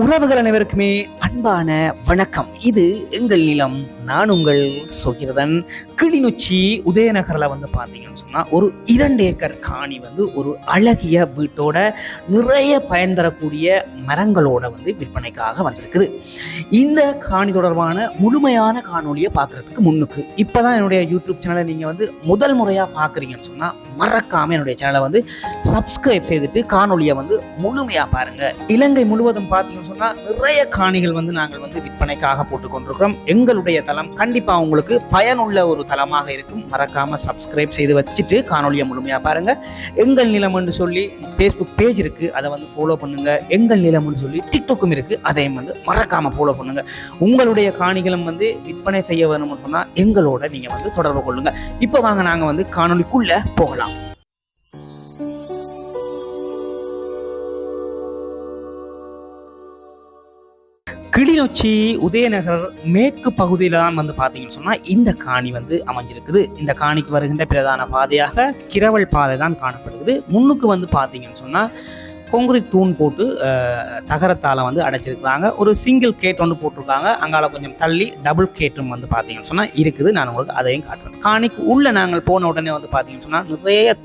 உறவுகள் அனைவருக்குமே அன்பான வணக்கம். இது எங்கள் நிலம். நான் உங்கள் சுகிர்தன். கிளிநொச்சி உதயநகரில் பார்த்தீங்கன்னு சொன்னால் ஒரு 2 ஏக்கர் காணி ஒரு அழகிய வீட்டோட நிறைய பயன் தரக்கூடிய மரங்களோட விற்பனைக்காக வந்திருக்குது. இந்த காணி தொடர்பான முழுமையான காணொலியை பார்க்குறதுக்கு முன்னுக்கு இப்போ தான் என்னுடைய யூடியூப் சேனலை நீங்கள் முதல் முறையாக பார்க்குறீங்கன்னு சொன்னால் மறக்காமல் என்னுடைய சேனலை சப்ஸ்கிரைப் செய்துட்டு காணொலியை முழுமையாக பாருங்கள். இலங்கை முழுவதும் பார்த்தீங்கன்னு சொன்னால் நிறைய காணிகள் நாங்கள் விற்பனைக்காக போட்டுக் கொண்டிருக்கிறோம். எங்களுடைய தளம் கண்டிப்பாக உங்களுக்கு பயனுள்ள ஒரு தளமாக இருக்கும். மறக்காம சப்ஸ்கிரைப் செய்து வச்சுட்டு காணொலியை முழுமையாக பாருங்க. எங்கள் நிலம் என்று சொல்லி ஃபேஸ்புக் பேஜ் இருக்கு, அதை ஃபாலோ பண்ணுங்க. எங்கள் நிலம் என்று சொல்லி டிக்டாக்கும் இருக்கு, அதையும் மறக்காம ஃபாலோ பண்ணுங்க. உங்களுடைய காணிகளும் விற்பனை செய்ய வேணும்னு சொன்னா எங்களோட நீங்க தொடர்பு கொள்ளுங்க. இப்போ வாங்க நாங்க காணொலிக்குள்ள போகலாம். கிளிநொச்சி உதயநகர் மேற்கு பகுதியில் தான் பார்த்தீங்கன்னு சொன்னால் இந்த காணி அமைஞ்சிருக்குது. இந்த காணிக்கு வருகின்ற பிரதான பாதையாக கிரவல் பாதை தான் காணப்படுகிறது. முன்னுக்கு பார்த்தீங்கன்னு சொன்னால் கான்கிரீட் தூண் போட்டு தகரத்தால் அடைச்சிருக்கிறாங்க. ஒரு சிங்கிள் கேட் ஒன்று போட்டிருக்காங்க. அங்கால கொஞ்சம் தள்ளி டபுள் கேட்டும் பார்த்தீங்கன்னு சொன்னால் இருக்குது. நான் உங்களுக்கு அதையும் காட்டுறேன். காணிக்கு உள்ளே நாங்கள் போன உடனே பார்த்தீங்கன்னு சொன்னால் நிறைய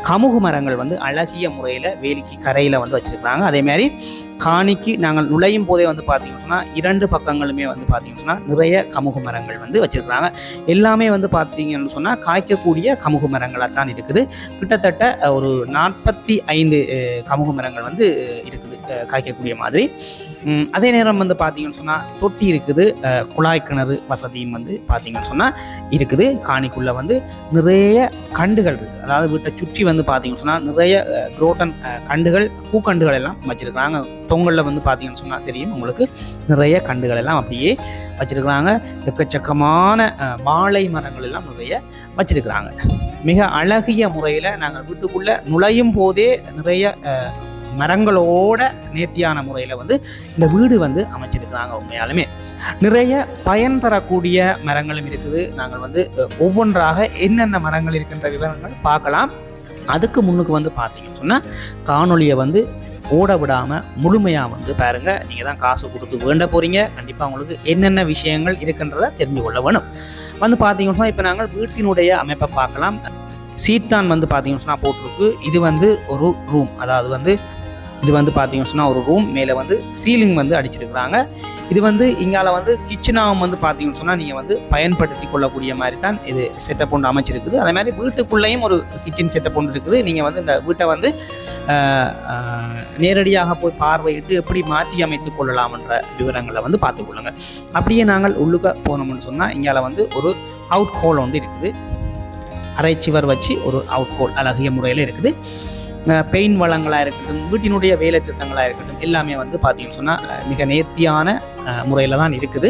கமுகு மரங்கள் அழகிய முறையில் வேலிக்கு கரையில் வச்சிருக்கிறாங்க. அதே மாதிரி காணிக்கு நாங்கள் நுழையும் போதே பார்த்தீங்கன்னு சொன்னால் 2 பக்கங்களுமே பார்த்தீங்கன்னு சொன்னால் நிறைய கமுகு மரங்கள் வச்சிருக்கிறாங்க. எல்லாமே பார்த்தீங்கன்னு சொன்னால் காய்க்கக்கூடிய கமுகு மரங்களாக தான் இருக்குது. கிட்டத்தட்ட ஒரு 45 கமுகு மரங்கள் இருக்குது காய்க்கக்கூடிய மாதிரி. அதே நேரம் பார்த்தீங்கன்னு சொன்னால் தொட்டி இருக்குது. குழாய் கிணறு வசதியும் பார்த்தீங்கன்னு சொன்னால் இருக்குது. காணிக்குள்ளே நிறைய கண்டுகள் இருக்குது. அதாவது வீட்டை சுற்றி பார்த்தீங்கன்னு சொன்னால் நிறைய குரோட்டன் கண்டுகள், பூக்கண்டுகள் எல்லாம் வச்சிருக்கிறாங்க. தொங்கலில் பார்த்தீங்கன்னு சொன்னால் தெரியும் உங்களுக்கு, நிறைய கண்டுகள் எல்லாம் அப்படியே வச்சிருக்கிறாங்க. எக்கச்சக்கமான வாழை மரங்கள் எல்லாம் நிறைய வச்சிருக்கிறாங்க. மிக அழகிய முறையில் நாங்கள் வீட்டுக்குள்ளே நுழையும் போதே நிறைய மரங்களோட நேர்த்தியான முறையில் இந்த வீடு அமைச்சிருக்கிறாங்க. உண்மையாலுமே நிறைய பயன் தரக்கூடிய மரங்களும் இருக்குது. நாங்கள் ஒவ்வொன்றாக என்னென்ன மரங்கள் இருக்கின்ற விவரங்கள் பார்க்கலாம். அதுக்கு முன்னுக்கு பார்த்தீங்கன்னு சொன்னால் காணொலியை ஓட விடாமல் முழுமையாக பாருங்க. நீங்கள் தான் காசு கொடுத்து வேண்ட போகிறீங்க. கண்டிப்பாக உங்களுக்கு என்னென்ன விஷயங்கள் இருக்குன்றதை தெரிஞ்சு கொள்ள வேணும். பார்த்தீங்கன்னு சொன்னால் இப்போ நாங்கள் வீட்டினுடைய அமைப்பை பார்க்கலாம். சீட் தான் பார்த்தீங்கன்னு சொன்னால் போட்டிருக்கு. இது ஒரு ரூம். அதாவது இது பார்த்தீங்கன்னு சொன்னால் ஒரு ரூம். மேலே சீலிங் அடிச்சிருக்கிறாங்க. இது இங்கால கிச்சனாகவும் பார்த்தீங்கன்னு சொன்னால் நீங்கள் பயன்படுத்தி கொள்ளக்கூடிய மாதிரி தான் இது செட்டப் ஒன்று அமைச்சிருக்குது. அதே மாதிரி வீட்டுக்குள்ளேயும் ஒரு கிச்சன் செட்டப் ஒன்று இருக்குது. நீங்கள் இந்த வீட்டை நேரடியாக போய் பார்வையிட்டு எப்படி மாற்றி அமைத்து கொள்ளலாம்ன்ற விவரங்களை பார்த்துக்கொள்ளுங்க. அப்படியே நாங்கள் உள்ளுக்க போனோம்னு சொன்னால் இங்கால ஒரு அவுட் ஹோல் ஒன்று இருக்குது. அரைச்சிவர் வச்சு ஒரு அவுட் ஹோல் அழகிய முறையில் இருக்குது. பெயின் வளங்களாக இருக்கட்டும், வீட்டினுடைய வேலை திட்டங்களாக இருக்கட்டும், எல்லாமே பார்த்தீங்கன்னு சொன்னால் மிக நேர்த்தியான முறையில் தான் இருக்குது.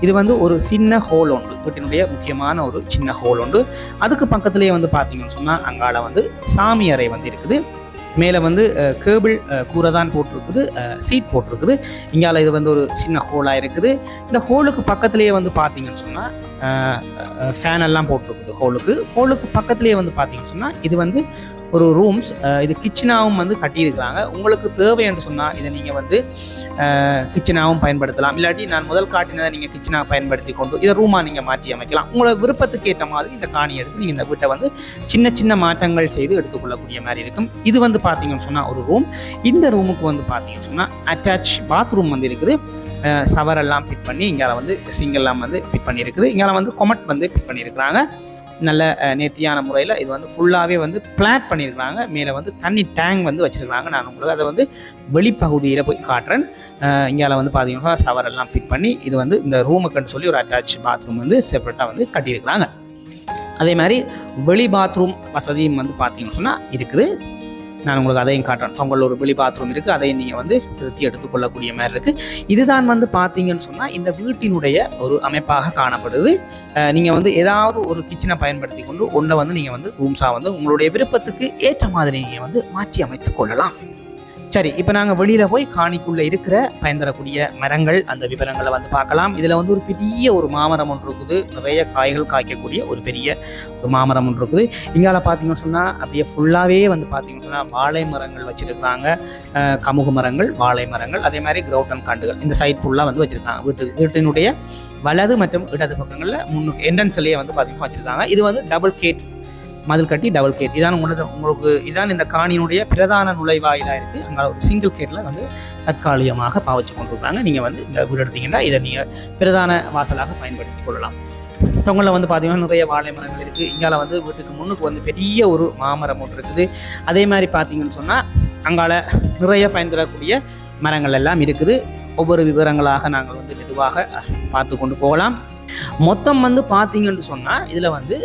இது ஒரு சின்ன ஹோல் ஒன்று, வீட்டினுடைய முக்கியமான ஒரு சின்ன ஹோல் ஒன்று. அதுக்கு பக்கத்துலேயே பார்த்தீங்கன்னு சொன்னால் அங்கால சாமி அறை இருக்குது. மேலே கேபிள் கூரை தான் போட்டிருக்குது, சீட் போட்டிருக்குது. இங்கால இது ஒரு சின்ன ஹோலாக இருக்குது. இந்த ஹோலுக்கு பக்கத்துலேயே பார்த்தீங்கன்னு சொன்னால் ஃபேன் எல்லாம் போட்டிருக்குது. ஹோலுக்கு பக்கத்துலேயே பார்த்தீங்கன்னு சொன்னால் இது ஒரு ரூம்ஸ். இது கிச்சனாகவும் கட்டியிருக்கிறாங்க. உங்களுக்கு தேவை என்று சொன்னால் இதை நீங்கள் கிச்சனாகவும் பயன்படுத்தலாம். இல்லாட்டி நான் முதல் காட்டினதை நீங்கள் கிச்சனாக பயன்படுத்தி கொண்டு இதை ரூமாக நீங்கள் மாற்றி அமைக்கலாம். உங்களை விருப்பத்துக்கு ஏற்ற மாதிரி இந்த காணி எடுத்து நீங்கள் இந்த வீட்டை சின்ன சின்ன மாற்றங்கள் செய்து எடுத்துக்கொள்ளக்கூடிய மாதிரி இருக்கும். இது பார்த்தீங்கன்னு சொன்னால் ஒரு ரூம். இந்த ரூமுக்கு பார்த்தீங்கன்னு சொன்னால் அட்டாச் பாத்ரூம் இருக்குது. சவரெல்லாம் ஃபிட் பண்ணி இங்கே சிங்கெல்லாம் ஃபிட் பண்ணியிருக்குது. இங்கே கொமட் ஃபிட் பண்ணியிருக்கிறாங்க. நல்ல நேர்த்தியான முறையில் இது ஃபுல்லாகவே பிளாட் பண்ணியிருக்கிறாங்க. மேலே தண்ணி டேங்க் வச்சுருக்கிறாங்க. நான் உங்களுக்கு அதை வெளிப்பகுதியில் போய் காட்டுறேன். இங்கே பார்த்தீங்கன்னா சவரெல்லாம் ஃபிட் பண்ணி இது இந்த ரூமுக்குன்னு சொல்லி ஒரு அட்டாச் பாத்ரூம் செப்பரேட்டாக கட்டியிருக்கிறாங்க. அதே மாதிரி வெளி பாத்ரூம் வசதியும் பார்த்தீங்கன்னு சொன்னால் இருக்குது. நான் உங்களுக்கு அதையும் காட்டுறேன். உங்களில் ஒரு வெளி பாத்ரூம் இருக்குது. அதையும் நீங்கள் திருத்தி எடுத்துக்கொள்ளக்கூடிய மாதிரி இருக்குது. இதுதான் பார்த்தீங்கன்னு சொன்னால் இந்த வீட்டினுடைய ஒரு அமைப்பாக காணப்படுது. நீங்கள் ஏதாவது ஒரு கிச்சனை பயன்படுத்தி கொண்டு ஒன்றை நீங்கள் ரூம்ஸாக உங்களுடைய விருப்பத்துக்கு ஏற்ற மாதிரி நீங்கள் மாற்றி அமைத்து கொள்ளலாம். சரி, இப்போ நாங்கள் வெளியில் போய் காணிக்குள்ளே இருக்கிற பயன் தரக்கூடிய மரங்கள் அந்த விவரங்களை வந்து பார்க்கலாம். இதில் வந்து ஒரு பெரிய ஒரு மாமரம் ஒன்று இருக்குது, நிறைய காய்கள் காய்க்கக்கூடிய ஒரு பெரிய ஒரு மாமரம் ஒன்று இருக்குது. இங்கால பார்த்தீங்கன்னு சொன்னால் அப்படியே ஃபுல்லாகவே வந்து பார்த்தீங்கன்னு சொன்னால் வாழை மரங்கள் வச்சுருக்காங்க, கமுகு மரங்கள், வாழை மரங்கள், அதே மாதிரி கிரவுட்டன் காண்டுகள் இந்த சைட் ஃபுல்லாக வந்து வச்சுருக்காங்க. வீட்டினுடைய வலது மற்றும் இடது பக்கங்களில் முன்னுக்கு என்ட்ரன்ஸ்லேயே வந்து பார்த்தீங்கன்னா வச்சுருக்காங்க. இது வந்து டபுள் கேட் மதில் கட்டி டபுள் கேட். இதான் உங்களுக்கு இதான் இந்த காணியினுடைய பிரதான நுழைவாயிலாக இருக்குது. அங்கே ஒரு சிங்கிள் கேட்டில் வந்து தற்காலிகமாக பாவச்சு கொண்டிருக்காங்க. நீங்கள் வந்து இந்த வீடு எடுத்தீங்கன்னா இதை நீங்கள் பிரதான வாசலாக பயன்படுத்தி கொள்ளலாம். தொங்கலில் வந்து பார்த்தீங்கன்னா நிறைய வாழை மரங்கள் இருக்குது. இங்கால வந்து வீட்டுக்கு முன்னுக்கு வந்து பெரிய ஒரு மாமரம் ஒன்று இருக்குது. அதே மாதிரி பார்த்தீங்கன்னு சொன்னால் அங்கால நிறைய பயன் தரக்கூடிய மரங்கள் எல்லாம் இருக்குது. ஒவ்வொரு விவரங்களாக நாங்கள் வந்து மெதுவாக பார்த்து கொண்டு போகலாம். மொத்தம் வந்து பார்த்தீங்கன்னு சொன்னால் இதில் வந்து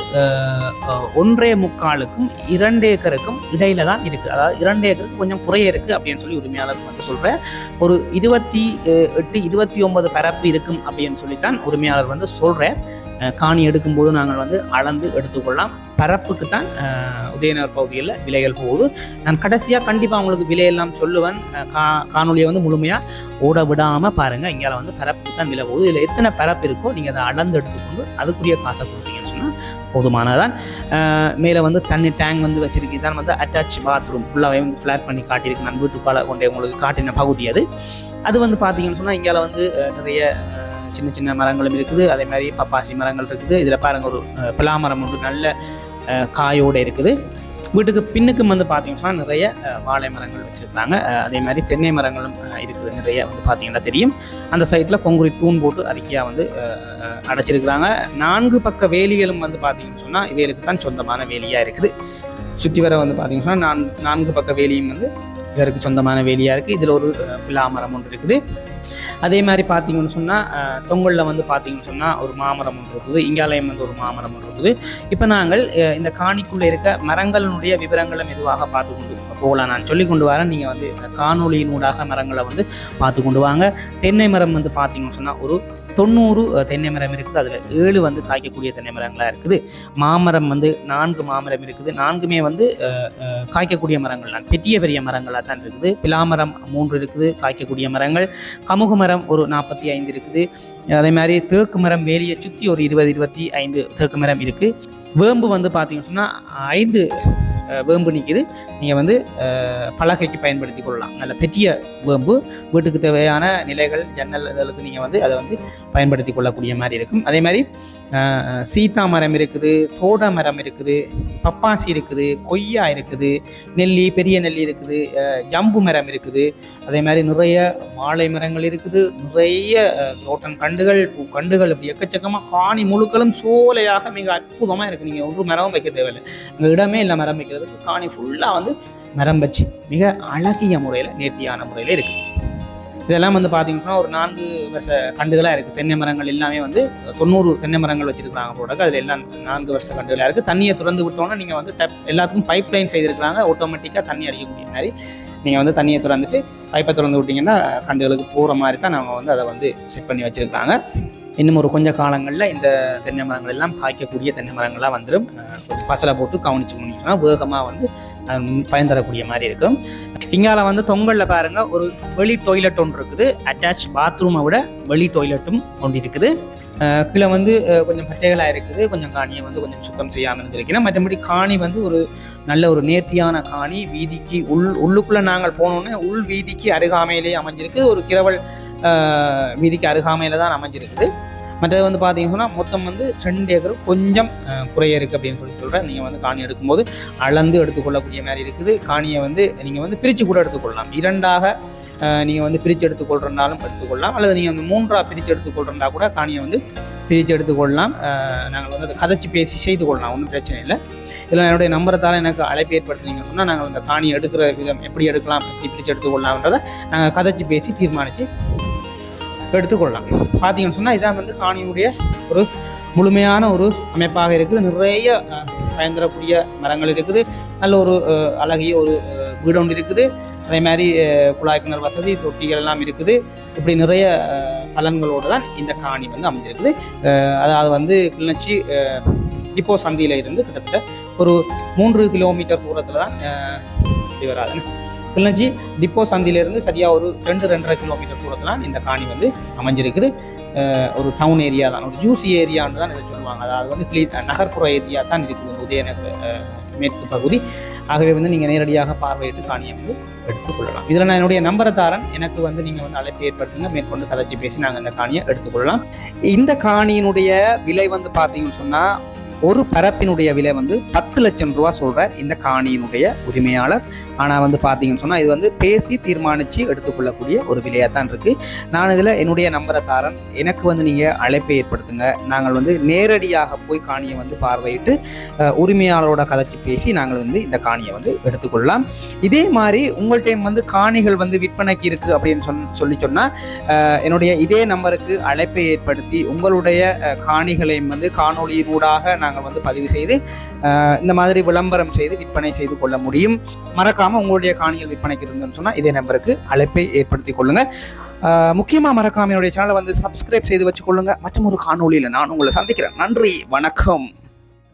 1.25 2 ஏக்கருக்கும் இடையில தான் இருக்குது. அதாவது 2 ஏக்கருக்கு கொஞ்சம் குறைய இருக்குது அப்படின்னு சொல்லி உரிமையாளர் வந்து சொல்கிறேன். ஒரு 28 29 பரப்பு இருக்கும் அப்படின்னு சொல்லித்தான் உரிமையாளர் வந்து சொல்கிறேன். காணி எடுக்கும்போது நாங்கள் வந்து அளந்து எடுத்துக்கொள்ளலாம். பரப்புக்கு தான் உதயநகர் பகுதியில் விலைகள் போகுது. நான் கடைசியாக கண்டிப்பாக உங்களுக்கு விலையெல்லாம் சொல்லுவேன். காணொலியை வந்து முழுமையாக ஓட விடாமல் பாருங்கள். இங்கே வந்து பரப்புக்கு தான் விலை போகுது. இதில் எத்தனை பரப்பு இருக்கோ நீங்கள் அதை அளந்து எடுத்துக்கொண்டு அதுக்குரிய காசை கொடுத்தீங்கன்னு சொன்னால் போதுமானதான். மேலே வந்து தண்ணி டேங்க் வந்து வச்சிருக்கு. இதான் வந்து அட்டாச் பாத்ரூம் ஃபுல்லாகவே வந்து ஃப்ளாட் பண்ணி காட்டியிருக்கு. நான் வீட்டுக்கால கொண்டே உங்களுக்கு காட்டின பகுதி அது வந்து பார்த்தீங்கன்னு சொன்னால் இங்கே வந்து நிறைய சின்ன சின்ன மரங்களும் இருக்குது. அதே மாதிரி பப்பாசி மரங்கள் இருக்குது. இதில் பாருங்கள் ஒரு பலாமரம் ஒன்று நல்ல காயோடு இருக்குது. வீட்டுக்கு பின்னுக்கும் வந்து பார்த்தீங்கன்னு சொன்னால் நிறைய வாழை மரங்கள் வச்சுருக்காங்க. அதே மாதிரி தென்னை மரங்களும் இருக்குது நிறைய வந்து பார்த்தீங்கன்னா தெரியும். அந்த சைட்டில் கொங்குரிட் தூண் போட்டு அறிக்கையாக வந்து அடைச்சிருக்கிறாங்க. 4 பக்க வேலிகளும் வந்து பார்த்தீங்கன்னு சொன்னால் இவைகளுக்கு தான் சொந்தமான வேலியாக இருக்குது. சுற்றி வர வந்து பார்த்தீங்கன்னு சொன்னால் 4 பக்க வேலியும் வந்து இவருக்கு சொந்தமான வேலியாக இருக்குது. இதில் ஒரு பிலாமரம் ஒன்று இருக்குது. அதே மாதிரி பார்த்தீங்கன்னு சொன்னால் தொங்கலில் வந்து பார்த்தீங்கன்னு சொன்னால் ஒரு மாமரம் ஒன்று இருக்குது. இங்காலயம் வந்து ஒரு மாமரம் ஒன்று இருக்குது. இப்போ நாங்கள் இந்த காணிக்குள்ளே இருக்க மரங்களினுடைய விவரங்களை மெதுவாக பார்த்து கொண்டு போகலாம். நான் சொல்லி கொண்டு வரேன். நீங்கள் வந்து காணொலியினூடாக மரங்களை வந்து பார்த்து கொண்டு வாங்க. தென்னை மரம் வந்து பார்த்தீங்கன்னு சொன்னால் ஒரு 90 தென்னை மரம் இருக்குது. அதில் 7 வந்து காய்க்கக்கூடிய தென்னை மரங்களாக இருக்குது. மாமரம் வந்து 4 மாமரம் இருக்குது. 4மே வந்து காய்க்கக்கூடிய மரங்கள் தான், பெரிய மரங்களாக தான் இருக்குது. பிலாமரம் 3 இருக்குது காய்க்கக்கூடிய மரங்கள். கமுகு மரம் ஒரு 45 இருக்குது. அதே மாதிரி தேக்கு மரம் வேலியை சுற்றி ஒரு 20-25 தேக்கு மரம் இருக்குது. வேம்பு வந்து பார்த்தீங்கன்னு சொன்னால் 5 வேம்பு நிற்கிது. நீங்கள் வந்து பலகைக்கு பயன்படுத்தி கொள்ளலாம். நல்ல பெரிய வேம்பு வீட்டுக்கு தேவையான நிலைகள் ஜன்னல் இதற்கு நீங்கள் வந்து அதை வந்து பயன்படுத்தி கொள்ளக்கூடிய மாதிரி இருக்கும். அதே மாதிரி சீத்தா மரம் இருக்குது, தோட மரம் இருக்குது, பப்பாசி இருக்குது, கொய்யா இருக்குது, நெல்லி பெரிய நெல்லி இருக்குது, ஜம்பு மரம் இருக்குது. அதே மாதிரி நிறைய வாழை மரங்கள் இருக்குது. நிறைய தோட்டம் கண்டுகள் பூக்கண்டுகள் இப்படி எக்கச்சக்கமாக காணி முழுக்களும் சோலையாக மிக அற்புதமாக இருக்குது. நீங்கள் ஒரு மரமும் வைக்க தேவையில்லை. அங்கே இடமே இல்லை மரம் வைக்கிறதுக்கு. காணி ஃபுல்லாக வந்து மரம் வச்சு மிக அழகிய முறையில் நேர்த்தியான முறையில் இருக்குது. இதெல்லாம் வந்து பார்த்தீங்கன்னா ஒரு 4 வருஷ கண்டுகளாக இருக்குது. தென்னை மரங்கள் எல்லாமே வந்து 90 தென்னை மரங்கள் வச்சுருக்காங்க போடாக்க. அதில் எல்லாம் 4 வருஷ கண்டுகளாக இருக்குது. தண்ணியை திறந்து விட்டோன்னா நீங்கள் வந்து எல்லாத்துக்கும் பைப் லைன் செய்திருக்கிறாங்க. ஆட்டோமேட்டிக்காக தண்ணி அடிக்கக்கூடிய மாதிரி நீங்கள் வந்து தண்ணியை திறந்துட்டு பைப்பை திறந்து விட்டிங்கன்னா கண்டுகளுக்கு போகிற மாதிரி தான் நம்ம வந்து அதை வந்து செட் பண்ணி வச்சுருக்காங்க. இன்னும் ஒரு கொஞ்சம் காலங்களில் இந்த தென்னை மரங்கள் எல்லாம் காய்க்கக்கூடிய தென்னை மரங்களாக வந்துடும். பசலை போட்டு கவனிச்சுன்னா வேகமாக வந்து பயன் தரக்கூடிய மாதிரி இருக்கும். இங்கால வந்து தொங்கலில் பாருங்கள் ஒரு வெளி டாய்லெட் ஒன்று இருக்குது. அட்டாச் பாத்ரூமை விட வெளி டாய்லெட்டும் ஒன்று இருக்குது. கீழே வந்து கொஞ்சம் பட்டைகளாக இருக்குது. கொஞ்சம் காணியை வந்து கொஞ்சம் சுத்தம் செய்யாமல் இருந்திருக்கிறேன். மற்றபடி காணி வந்து ஒரு நல்ல ஒரு நேர்த்தியான காணி. வீதிக்கு உள்ளுக்குள்ளே நாங்கள் போனோன்னே உள் வீதிக்கு அருகாமையிலே அமைஞ்சிருக்கு. ஒரு கிரவல் வீதிக்கு அருகாமையில் தான் அமைஞ்சிருக்குது. மற்றது வந்து பார்த்தீங்கன்னு சொன்னால் மொத்தம் வந்து 2 ஏக்கர் கொஞ்சம் குறைய இருக்குது அப்படின்னு சொல்கிறேன். நீங்கள் வந்து காணி எடுக்கும்போது அளந்து எடுத்துக்கொள்ளக்கூடிய மாதிரி இருக்குது. காணியை வந்து நீங்கள் வந்து பிரித்து கூட எடுத்துக்கொள்ளலாம். 2ஆக நீங்கள் வந்து பிரித்து எடுத்துக்கொள்றனாலும் எடுத்துக்கொள்ளலாம். அல்லது நீங்கள் வந்து 3ஆக பிரித்து எடுத்துக்கொள்றா கூட காணியை வந்து பிரித்து எடுத்துக்கொள்ளலாம். நாங்கள் வந்து அதை கதைச்சி பேசி செய்து கொள்ளலாம். ஒன்றும் பிரச்சனை இல்லை. இதில் என்னுடைய நம்பரத்தால் எனக்கு அழைப்பு ஏற்படுத்தினீங்க சொன்னால் நாங்கள் அந்த காணியை எடுக்கிற விதம் எப்படி எடுக்கலாம், எப்படி பிரித்து எடுத்துக்கொள்ளலாம்ன்றதை நாங்கள் கதைச்சி பேசி தீர்மானித்து எடுத்துக்கொள்ளலாம். பார்த்தீங்கன்னு சொன்னால் இதான் வந்து காணியுடைய ஒரு முழுமையான ஒரு அமைப்பாக இருக்குது. நிறைய பயன்படக்கூடிய மரங்கள் இருக்குது. நல்ல ஒரு அழகிய ஒரு வீடு ஒன்று இருக்குது. அதே மாதிரி குழாய் கிணறு வசதி, தொட்டிகள் எல்லாம் இருக்குது. இப்படி நிறைய பலன்களோடு தான் இந்த காணி வந்து அமைஞ்சிருக்குது. அதாவது வந்து கிளிநொச்சி இப்போ சந்தியில் இருந்து கிட்டத்தட்ட ஒரு 3 கிலோமீட்டர் தூரத்தில் தான் இப்படி வராதுன்னு கிளிநொச்சி டிப்போ சந்தியிலிருந்து சரியாக ஒரு 2-2.5 கிலோமீட்டர் தூரத்தில் தான் இந்த காணி வந்து அமைஞ்சிருக்குது. ஒரு டவுன் ஏரியா தான், ஒரு ஜூசி ஏரியான்னு தான் இதை சொல்லுவாங்க. அதாவது வந்து நகர்ப்புற ஏரியா தான் இருக்குது உதயநகர் மேற்கு பகுதி. ஆகவே வந்து நீங்கள் நேரடியாக பார்வையிட்டு காணியை வந்து எடுத்துக்கொள்ளலாம். இதில் நான் என்னுடைய நம்பரை தாரன், எனக்கு வந்து நீங்கள் வந்து அழைப்பு ஏற்படுத்துங்க, மேற்கொண்டு கதைச்சி பேசி நாங்கள் இந்த காணியை எடுத்துக்கொள்ளலாம். இந்த காணியினுடைய விலை வந்து பார்த்தீங்கன்னு சொன்னால் ஒரு பரப்பினுடைய விலை வந்து 10 லட்சம் ரூபா சொல்கிறார் இந்த காணியினுடைய உரிமையாளர். ஆனால் வந்து பார்த்தீங்கன்னு சொன்னால் இது வந்து பேசி தீர்மானித்து எடுத்துக்கொள்ளக்கூடிய ஒரு விலையாக தான் இருக்குது. நான் இதில் என்னுடைய நம்பரை தாரன், எனக்கு வந்து நீங்கள் அழைப்பை ஏற்படுத்துங்க. நாங்கள் வந்து நேரடியாக போய் காணியை வந்து பார்வையிட்டு உரிமையாளரோட கதைச்சி பேசி நாங்கள் வந்து இந்த காணியை வந்து எடுத்துக்கொள்ளலாம். இதே மாதிரி உங்கள்கிட்ட வந்து காணிகள் வந்து விற்பனைக்கு இருக்குது அப்படின்னு சொன்னால் என்னுடைய இதே நம்பருக்கு அழைப்பை ஏற்படுத்தி உங்களுடைய காணிகளையும் வந்து காணொளியினூடாக நாங்கள் வந்து பதிவு செய்து இந்த மாதிரி விளம்பரம் செய்து விற்பனை செய்து கொள்ள முடியும். மறக்காம உங்களுடைய காணிகள் விற்பனைக்கு இருந்துன்னு சொன்னால் இதே நம்பருக்கு அழைப்பை ஏற்படுத்தி கொள்ளுங்க. முக்கியமாக மறக்காம என்னுடைய சேனலை வந்து சப்ஸ்கிரைப் செய்து வச்சுக்கொள்ளுங்க. மற்றும் ஒரு காணொளியில் நான் உங்களை சந்திக்கிறேன். நன்றி, வணக்கம்.